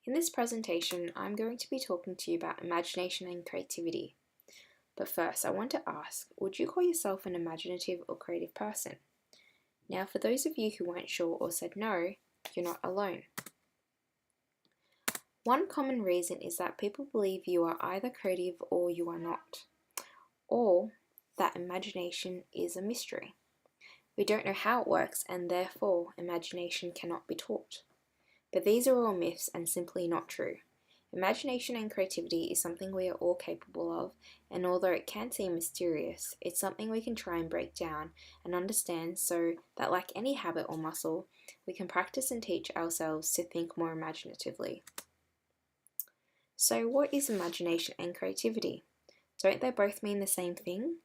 In this presentation, I'm going to be talking to you about imagination and creativity. But first, I want to ask, would you call yourself an imaginative or creative person? Now, for those of you who weren't sure or said no, you're not alone. One common reason is that people believe you are either creative or you are not, or that imagination is a mystery. We don't know how it works, and therefore imagination cannot be taught. But these are all myths and simply not true. Imagination and creativity is something we are all capable of, and although it can seem mysterious, it's something we can try and break down and understand so that, like any habit or muscle, we can practice and teach ourselves to think more imaginatively. So, what is imagination and creativity? Don't they both mean the same thing?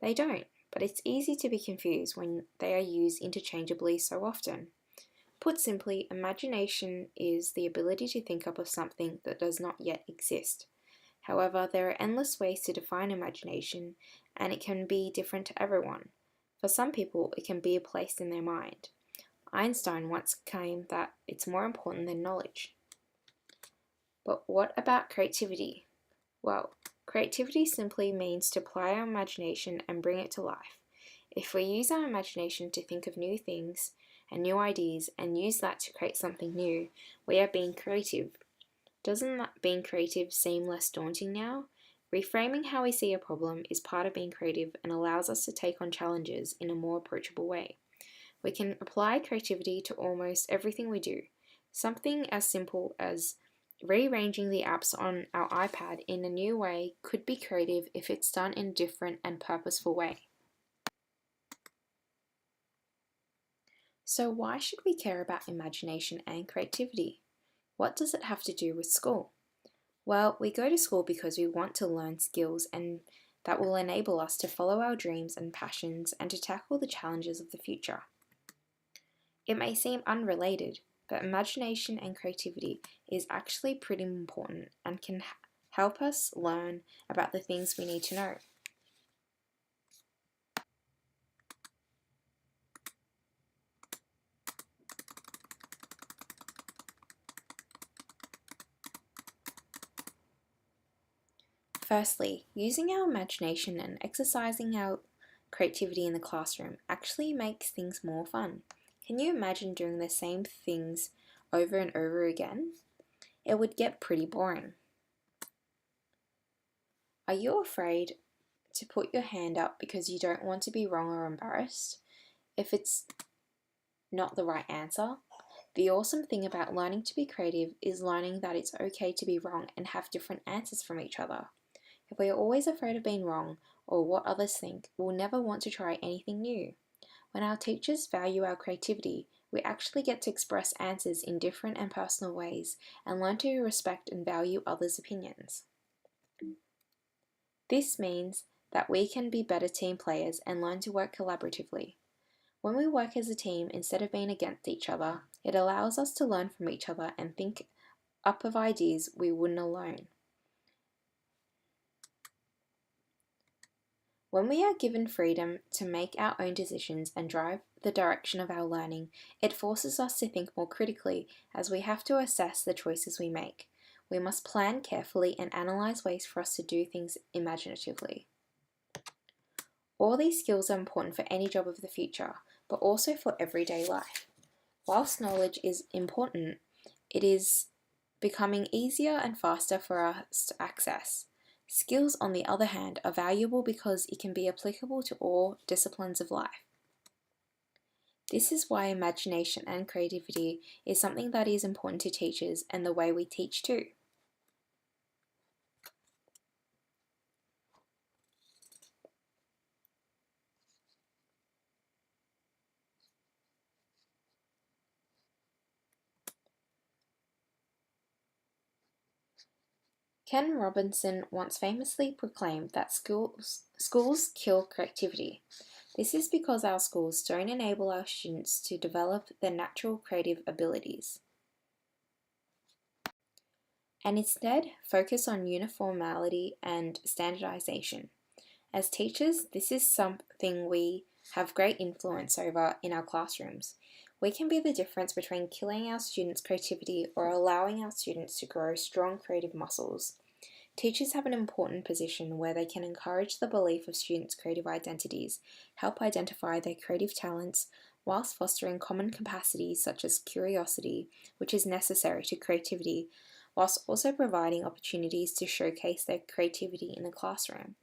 They don't, but it's easy to be confused when they are used interchangeably so often. Put simply, imagination is the ability to think up of something that does not yet exist. However, there are endless ways to define imagination, and it can be different to everyone. For some people, it can be a place in their mind. Einstein once claimed that it's more important than knowledge. But what about creativity? Well, creativity simply means to apply our imagination and bring it to life. If we use our imagination to think of new things and new ideas and use that to create something new, we are being creative. Doesn't that being creative seem less daunting now? Reframing how we see a problem is part of being creative and allows us to take on challenges in a more approachable way. We can apply creativity to almost everything we do. Something as simple as rearranging the apps on our iPad in a new way could be creative if it's done in a different and purposeful way. So why should we care about imagination and creativity? What does it have to do with school? Well, we go to school because we want to learn skills and that will enable us to follow our dreams and passions and to tackle the challenges of the future. It may seem unrelated, but imagination and creativity is actually pretty important and can help us learn about the things we need to know. Firstly, using our imagination and exercising our creativity in the classroom actually makes things more fun. Can you imagine doing the same things over and over again? It would get pretty boring. Are you afraid to put your hand up because you don't want to be wrong or embarrassed if it's not the right answer? The awesome thing about learning to be creative is learning that it's okay to be wrong and have different answers from each other. If we are always afraid of being wrong or what others think, we'll never want to try anything new. When our teachers value our creativity, we actually get to express answers in different and personal ways and learn to respect and value others' opinions. This means that we can be better team players and learn to work collaboratively. When we work as a team instead of being against each other, it allows us to learn from each other and think up of ideas we wouldn't alone. When we are given freedom to make our own decisions and drive the direction of our learning, it forces us to think more critically as we have to assess the choices we make. We must plan carefully and analyze ways for us to do things imaginatively. All these skills are important for any job of the future, but also for everyday life. Whilst knowledge is important, it is becoming easier and faster for us to access. Skills, on the other hand, are valuable because it can be applicable to all disciplines of life. This is why imagination and creativity is something that is important to teachers and the way we teach too. Ken Robinson once famously proclaimed that schools kill creativity. This is because our schools don't enable our students to develop their natural creative abilities, and instead focus on uniformity and standardization. As teachers, this is something we have great influence over in our classrooms. We can be the difference between killing our students' creativity or allowing our students to grow strong creative muscles. Teachers have an important position where they can encourage the belief of students' creative identities, help identify their creative talents, whilst fostering common capacities such as curiosity, which is necessary to creativity, whilst also providing opportunities to showcase their creativity in the classroom.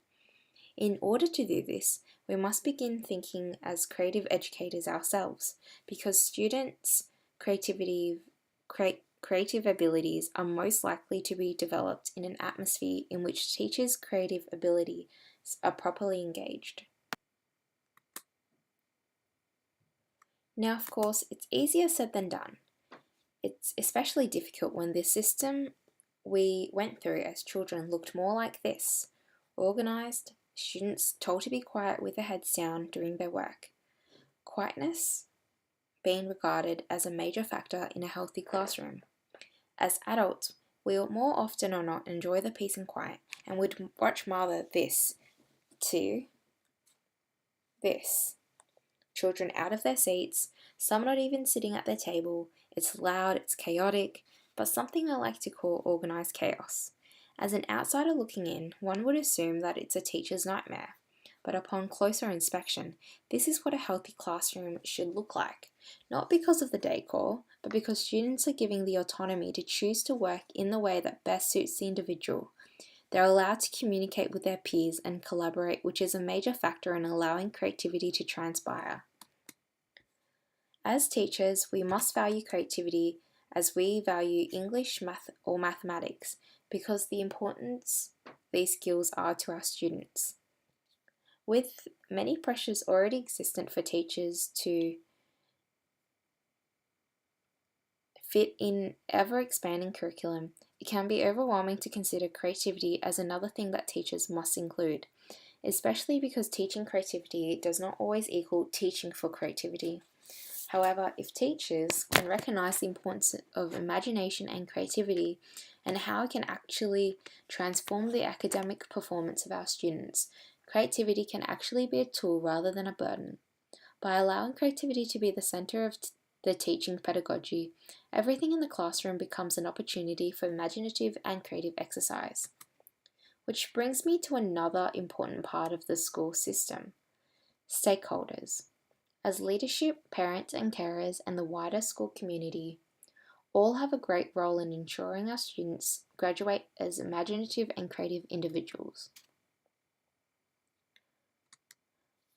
In order to do this, we must begin thinking as creative educators ourselves, because students' creative abilities are most likely to be developed in an atmosphere in which teachers' creative abilities are properly engaged. Now, of course, it's easier said than done. It's especially difficult when the system we went through as children looked more like this: organised, students told to be quiet with their heads down doing their work. Quietness being regarded as a major factor in a healthy classroom. As adults, we will more often or not enjoy the peace and quiet and would much rather this to this. Children out of their seats, some not even sitting at their table. It's loud, it's chaotic, but something I like to call organised chaos. As an outsider looking in, one would assume that it's a teacher's nightmare. But upon closer inspection, this is what a healthy classroom should look like. Not because of the decor, but because students are given the autonomy to choose to work in the way that best suits the individual. They're allowed to communicate with their peers and collaborate, which is a major factor in allowing creativity to transpire. As teachers, we must value creativity as we value English, math, or mathematics, because the importance these skills are to our students. With many pressures already existent for teachers to fit in ever-expanding curriculum, it can be overwhelming to consider creativity as another thing that teachers must include, especially because teaching creativity does not always equal teaching for creativity. However, if teachers can recognize the importance of imagination and creativity and how it can actually transform the academic performance of our students, creativity can actually be a tool rather than a burden. By allowing creativity to be the center of the teaching pedagogy, everything in the classroom becomes an opportunity for imaginative and creative exercise. Which brings me to another important part of the school system: stakeholders. As leadership, parents and carers, and the wider school community all have a great role in ensuring our students graduate as imaginative and creative individuals.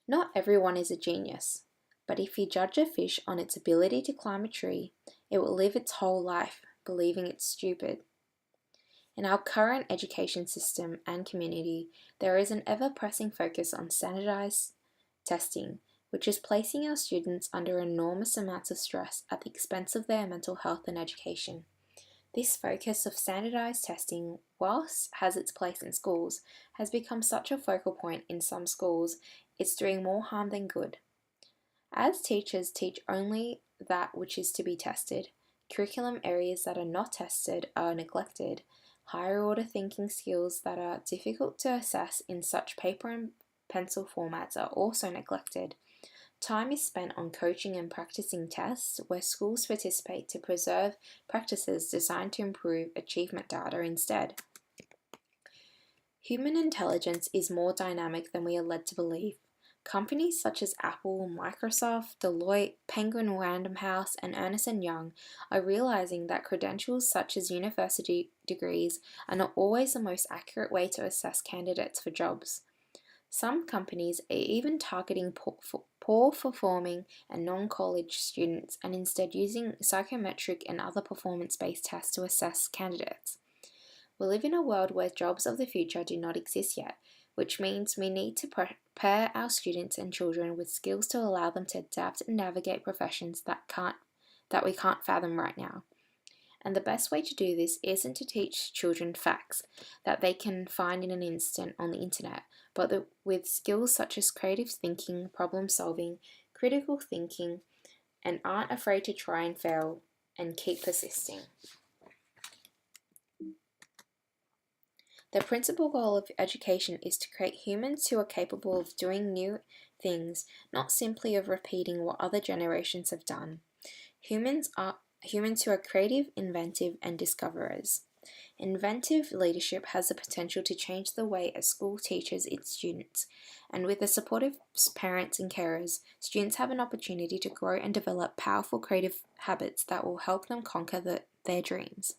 Not everyone is a genius, but if you judge a fish on its ability to climb a tree, it will live its whole life believing it's stupid. In our current education system and community, there is an ever-pressing focus on standardized testing, which is placing our students under enormous amounts of stress at the expense of their mental health and education. This focus of standardized testing, whilst has its place in schools, has become such a focal point in some schools, it's doing more harm than good. As teachers teach only that which is to be tested, curriculum areas that are not tested are neglected, higher order thinking skills that are difficult to assess in such paper and pencil formats are also neglected. Time is spent on coaching and practicing tests where schools participate to preserve practices designed to improve achievement data instead. Human intelligence is more dynamic than we are led to believe. Companies such as Apple, Microsoft, Deloitte, Penguin Random House, and Ernst & Young are realizing that credentials such as university degrees are not always the most accurate way to assess candidates for jobs. Some companies are even targeting poor performing and non-college students and instead using psychometric and other performance-based tests to assess candidates. We live in a world where jobs of the future do not exist yet, which means we need to prepare our students and children with skills to allow them to adapt and navigate professions that we can't fathom right now. And the best way to do this isn't to teach children facts that they can find in an instant on the internet, but with skills such as creative thinking, problem solving, critical thinking, and aren't afraid to try and fail and keep persisting. The principal goal of education is to create humans who are capable of doing new things, not simply of repeating what other generations have done. Humans who are creative, inventive, and discoverers. Inventive leadership has the potential to change the way a school teaches its students, and with the support of parents and carers, students have an opportunity to grow and develop powerful creative habits that will help them conquer their dreams.